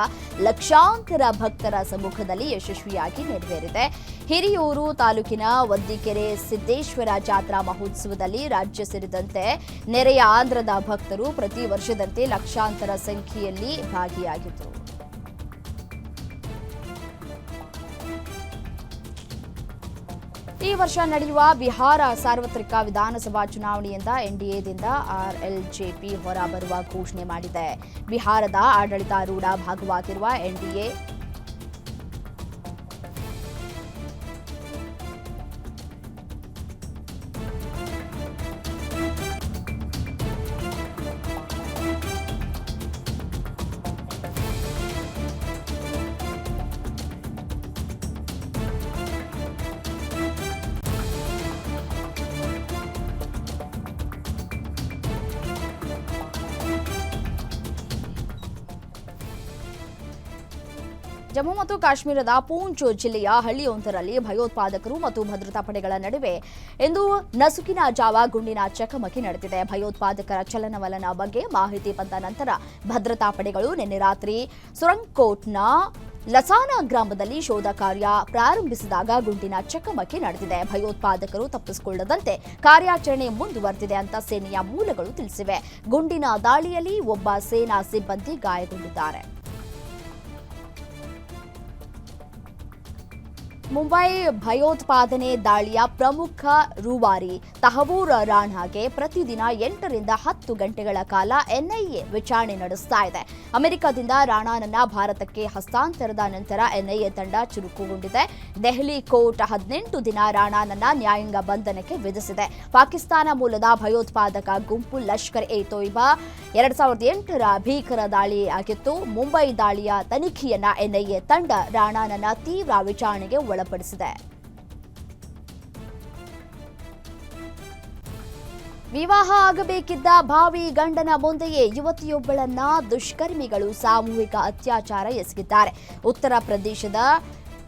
ಲಕ್ಷಾಂತರ ಭಕ್ತರ ಸಮ್ಮುಖದಲ್ಲಿ ಯಶಸ್ವಿಯಾಗಿ ನೆರವೇರಿದೆ. ಹಿರಿಯೂರು ತಾಲೂಕಿನ ವದ್ದಿಕೆರೆ ಸಿದ್ದೇಶ್ವರ ಜಾತ್ರಾ ಮಹೋತ್ಸವದಲ್ಲಿ ರಾಜ್ಯ ಸೇರಿದಂತೆ ನೆರೆಯ ಆಂಧ್ರದ ಭಕ್ತರು ಪ್ರತಿ ವರ್ಷದಂತೆ ಲಕ್ಷಾಂತರ ಸಂಖ್ಯೆಯಲ್ಲಿ ಭಾಗಿಯಾಗಿದ್ದರು. ಈ ವರ್ಷ ನಡೆಯುವ ಬಿಹಾರ ಸಾರ್ವತ್ರಿಕ ವಿಧಾನಸಭಾ ಚುನಾವಣೆಯಿಂದ ಎನ್ಡಿಎದಿಂದ ಆರ್ಎಲ್ಜೆಪಿ ಹೊರಬರುವ ಘೋಷಣೆ ಮಾಡಿದೆ. ಬಿಹಾರದ ಆಡಳಿತಾರೂಢ ಭಾಗವಾಗಿರುವ ಎನ್ಡಿಎ ಜಮ್ಮು ಮತ್ತು ಕಾಶ್ಮೀರದ ಪೂಂಚ್ ಜಿಲ್ಲೆಯ ಹಳ್ಳಿಯೊಂದರಲ್ಲಿ ಭಯೋತ್ಪಾದಕರು ಮತ್ತು ಭದ್ರತಾ ಪಡೆಗಳ ನಡುವೆ ಇಂದು ನಸುಕಿನ ಜಾವ ಗುಂಡಿನ ಚಕಮಕಿ ನಡೆದಿದೆ. ಭಯೋತ್ಪಾದಕರ ಚಲನವಲನ ಬಗ್ಗೆ ಮಾಹಿತಿ ಬಂದ ನಂತರ ಭದ್ರತಾ ಪಡೆಗಳು ನಿನ್ನೆ ರಾತ್ರಿ ಸುರಂಗ್ಕೋಟ್ನ ಲಸಾನಾ ಗ್ರಾಮದಲ್ಲಿ ಶೋಧ ಕಾರ್ಯ ಪ್ರಾರಂಭಿಸಿದಾಗ ಗುಂಡಿನ ಚಕಮಕಿ ನಡೆದಿದೆ. ಭಯೋತ್ಪಾದಕರು ತಪ್ಪಿಸಿಕೊಳ್ಳದಂತೆ ಕಾರ್ಯಾಚರಣೆ ಮುಂದುವರೆದಿದೆ ಅಂತ ಸೇನೆಯ ಮೂಲಗಳು ತಿಳಿಸಿವೆ. ಗುಂಡಿನ ದಾಳಿಯಲ್ಲಿ ಒಬ್ಬ ಸೇನಾ ಸಿಬ್ಬಂದಿ ಗಾಯಗೊಂಡಿದ್ದಾರೆ. ಮುಂಬೈ ಭಯೋತ್ಪಾದನೆ ದಾಳಿಯ ಪ್ರಮುಖ ರೂವಾರಿ ತಹವೂರ್ ರಾಣಾಗೆ ಪ್ರತಿದಿನ 8 ರಿಂದ 10 ಗಂಟೆಗಳ ಕಾಲ ಎನ್ಐಎ ವಿಚಾರಣೆ ನಡೆಸ್ತಾ ಇದೆ. ಅಮೆರಿಕದಿಂದ ರಾಣಾನನ್ನ ಭಾರತಕ್ಕೆ ಹಸ್ತಾಂತರದ ನಂತರ ಎನ್ಐಎ ತಂಡ ಚುರುಕುಗೊಂಡಿದೆ. ದೆಹಲಿ ಕೋರ್ಟ್ 18 ದಿನ ರಾಣಾನನ್ನ ನ್ಯಾಯಾಂಗ ಬಂಧನಕ್ಕೆ ವಿಧಿಸಿದೆ. ಪಾಕಿಸ್ತಾನ ಮೂಲದ ಭಯೋತ್ಪಾದಕ ಗುಂಪು ಲಷ್ಕರ್ ಎ ತೊಯ್ಬಾ 2008ರ ಭೀಕರ ದಾಳಿ ಆಗಿತ್ತು. ಮುಂಬೈ ದಾಳಿಯ ತನಿಖೆಯನ್ನ ಎನ್ಐಎ ತಂಡ ರಾಣಾನನ್ನ ತೀವ್ರ ವಿಚಾರಣೆಗೆ ಒಳಪಡಿಸಿದೆ. ವಿವಾಹ ಆಗಬೇಕಿದ್ದ ಭಾವಿ ಗಂಡನ ಮುಂದೆಯೇ ಯುವತಿಯೊಬ್ಬಳನ್ನ ದುಷ್ಕರ್ಮಿಗಳು ಸಾಮೂಹಿಕ ಅತ್ಯಾಚಾರ ಎಸಗಿದ್ದಾರೆ. ಉತ್ತರ ಪ್ರದೇಶದ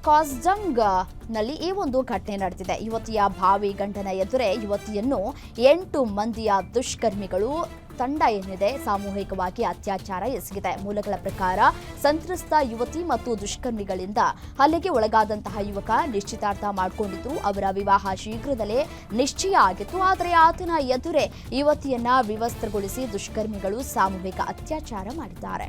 ಕಾಸ್ಗಂಜ್ನಲ್ಲಿ ಈ ಒಂದು ಘಟನೆ ನಡೆದಿದೆ. ಯುವತಿಯ ಭಾವಿ ಗಂಡನ ಎದುರೇ ಯುವತಿಯನ್ನು 8 ಮಂದಿಯ ದುಷ್ಕರ್ಮಿಗಳು ತಂಡ ಏನಿದೆ ಸಾಮೂಹಿಕವಾಗಿ ಅತ್ಯಾಚಾರ ಎಸಗಿದೆ. ಮೂಲಗಳ ಪ್ರಕಾರ ಸಂತ್ರಸ್ತ ಯುವತಿ ಮತ್ತು ದುಷ್ಕರ್ಮಿಗಳಿಂದ ಹಲ್ಲೆಗೆ ಒಳಗಾದಂತಹ ಯುವಕ ನಿಶ್ಚಿತಾರ್ಥ ಮಾಡಿಕೊಂಡಿದ್ದು ಅವರ ವಿವಾಹ ಶೀಘ್ರದಲ್ಲೇ ನಿಶ್ಚಯ ಆಗಿತ್ತು. ಆದರೆ ಆತನ ಎದುರೇ ಯುವತಿಯನ್ನ ವಿವಸ್ತ್ರಗೊಳಿಸಿ ದುಷ್ಕರ್ಮಿಗಳು ಸಾಮೂಹಿಕ ಅತ್ಯಾಚಾರ ಮಾಡಿದ್ದಾರೆ.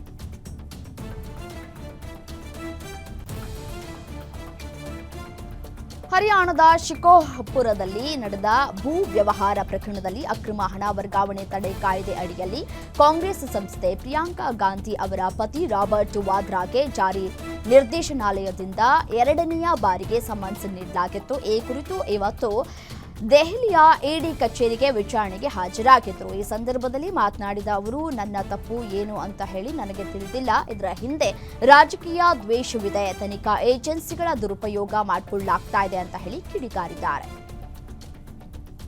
ಹರಿಯಾಣದ ಶಿಕೋಹಪುರದಲ್ಲಿ ನಡೆದ ಭೂ ವ್ಯವಹಾರ ಪ್ರಕರಣದಲ್ಲಿ ಅಕ್ರಮ ಹಣ ವರ್ಗಾವಣೆ ತಡೆ ಕಾಯ್ದೆ ಅಡಿಯಲ್ಲಿ ಕಾಂಗ್ರೆಸ್ ಸಂಸ್ಥೆ ಪ್ರಿಯಾಂಕಾ ಗಾಂಧಿ ಅವರ ಪತಿ ರಾಬರ್ಟ್ ವಾದ್ರಾಗೆ ಜಾರಿ ನಿರ್ದೇಶನಾಲಯದಿಂದ 2ನೇ ಬಾರಿಗೆ ಸಮನ್ಸ್ ನೀಡಲಾಗಿತ್ತು. ಈ ಕುರಿತು ಇವತ್ತು ದೆಹಲಿಯ ಇಡಿ ಕಚೇರಿಗೆ ವಿಚಾರಣೆಗೆ ಹಾಜರಾಗಿದ್ದರು. ಈ ಸಂದರ್ಭದಲ್ಲಿ ಮಾತನಾಡಿದ ಅವರು, ನನ್ನ ತಪ್ಪು ಏನು ಅಂತ ಹೇಳಿ ನನಗೆ ತಿಳಿದಿಲ್ಲ. ಇದರ ಹಿಂದೆ ರಾಜಕೀಯ ದ್ವೇಷವಿದೆ, ತನಿಖಾ ಏಜೆನ್ಸಿಗಳ ದುರುಪಯೋಗ ಮಾಡಿಕೊಳ್ಳಲಾಗ್ತಾ ಇದೆ ಅಂತ ಹೇಳಿ ಕಿಡಿಕಾರಿದ್ದಾರೆ.